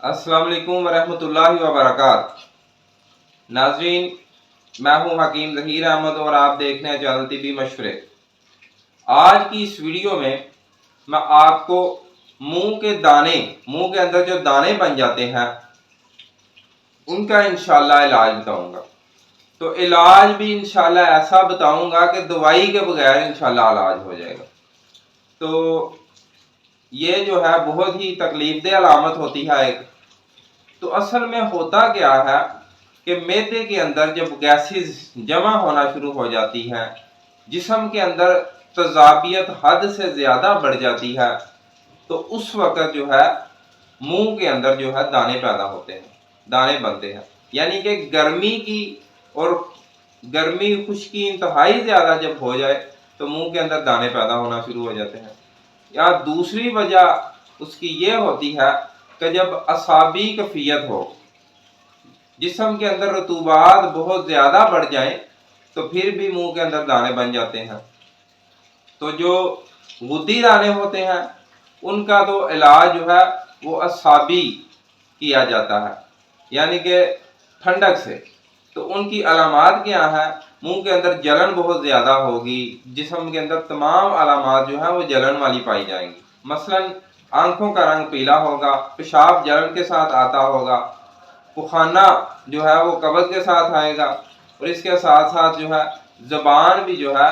अस्सलाम वालेकुम वरहमतुल्लाहि वबरकातुहू। नाज़रीन, मैं हूँ हकीम ज़हीर अहमद और आप देख रहे हैं चैनल तिब्बी मशवरे। आज की इस वीडियो में मैं आपको मुंह के अंदर जो दाने बन जाते हैं उनका इंशाल्लाह इलाज बताऊंगा। तो इलाज भी इंशाल्लाह ऐसा बताऊंगा कि दवाई के बगैर इंशाल्लाह इलाज हो जाएगा। तो ये जो है बहुत ही तकलीफदेह अलामत होती है एक। तो असल में होता क्या है कि मैदे के अंदर जब गैसेस जमा होना शुरू हो जाती हैं, जिस्म के अंदर तजाबियत हद से ज़्यादा बढ़ जाती है, तो उस वक़्त जो है मुंह के अंदर जो है दाने पैदा होते हैं, दाने बनते हैं। यानी कि गर्मी खुश्की इंतहाई ज़्यादा जब हो जाए तो मुंह के अंदर दाने पैदा होना शुरू हो जाते हैं। या दूसरी वजह उसकी ये होती है कि जब असाबी कफ़ियत हो, जिस्म के अंदर रतूबात बहुत ज़्यादा बढ़ जाए तो फिर भी मुंह के अंदर दाने बन जाते हैं। तो जो गुद्दी दाने होते हैं उनका तो इलाज जो है वो असाबी किया जाता है, यानी कि ठंडक से। तो उनकी अलामात क्या है? मुंह के अंदर जलन बहुत ज़्यादा होगी, जिस्म के अंदर तमाम अलामात जो है वो जलन वाली पाई जाएंगी। मसलन आंखों का रंग पीला होगा, पेशाब जलन के साथ आता होगा, पुखाना जो है वो कब्ज़ के साथ आएगा, और इसके साथ साथ जो है ज़बान भी जो है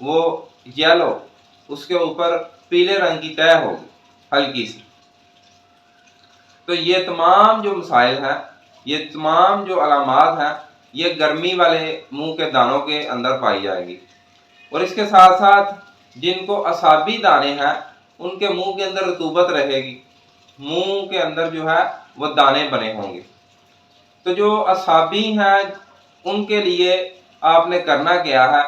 वो येलो, उसके ऊपर पीले रंग की तय होगी हल्की सी। तो ये तमाम जो मसाइल हैं, ये तमाम जो अलामात हैं, ये गर्मी वाले मुंह के दानों के अंदर पाई जाएगी। और इसके साथ साथ जिनको असाबी दाने हैं उनके मुंह के अंदर रतूबत रहेगी, मुंह के अंदर जो है वो दाने बने होंगे। तो जो असाबी हैं उनके लिए आपने करना क्या है?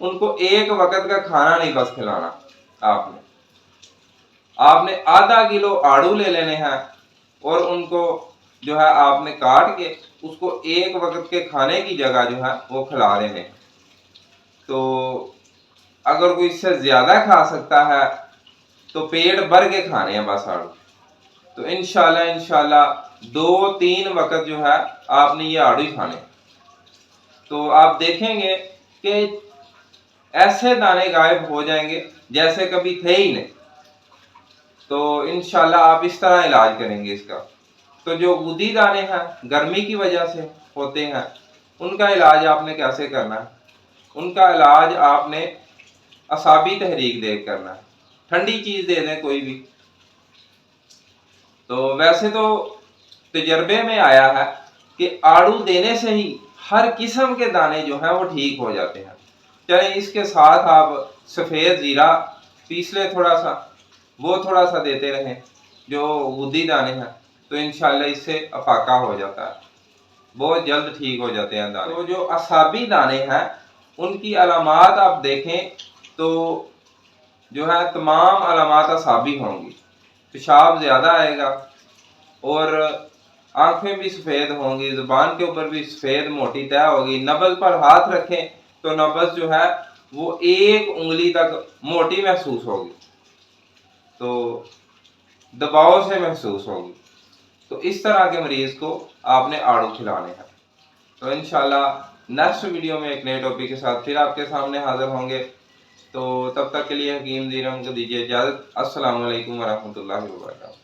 उनको एक वक्त का खाना नहीं बस खिलाना। आपने आधा किलो आड़ू ले लेने हैं और उनको जो है आपने काट के उसको एक वक्त के खाने की जगह जो है वो खिला रहे हैं। तो अगर कोई इससे ज़्यादा खा सकता है तो पेट भर के खाने हैं बस आड़ू। तो इंशाल्लाह 2-3 वक्त जो है आपने ये आड़ू ही खाने। तो आप देखेंगे कि ऐसे दाने गायब हो जाएंगे जैसे कभी थे ही नहीं। तो इंशाल्लाह आप इस तरह इलाज करेंगे इसका। तो जो गुद्दी दाने हैं गर्मी की वजह से होते हैं, उनका इलाज आपने कैसे करना है? उनका इलाज आपने असाबी तहरीक दे करना है। ठंडी चीज़ दे दें कोई भी। तो वैसे तो तजर्बे में आया है कि आड़ू देने से ही हर किस्म के दाने जो हैं वो ठीक हो जाते हैं। चले इसके साथ आप सफ़ेद ज़ीरा पीस लें, थोड़ा सा वो थोड़ा सा देते रहें जो गुद्दी दाने हैं, तो इंशाल्लाह इससे अफाका हो जाता है, बहुत जल्द ठीक हो जाते हैं दाने। तो जो असाबी दाने हैं उनकी अलामात आप देखें तो जो है तमाम अलामात असाबी होंगी। पेशाब ज़्यादा आएगा और आंखें भी सफ़ेद होंगी, ज़ुबान के ऊपर भी सफ़ेद मोटी तय होगी। नब्ज़ पर हाथ रखें तो नब्ज़ जो है वो 1 उंगली तक मोटी महसूस होगी, तो दबाव से महसूस होगी। तो इस तरह के मरीज़ को आपने आड़ू खिलाने हैं। तो इंशाल्लाह नेक्स्ट वीडियो में एक नए टॉपिक के साथ फिर आपके सामने हाज़िर होंगे। तो तब तक के लिए हकीम ज़हीर अहमद को दीजिए इजाज़त। अस्सलामु अलैकुम वरहमतुल्लाहि वबरकातुहू।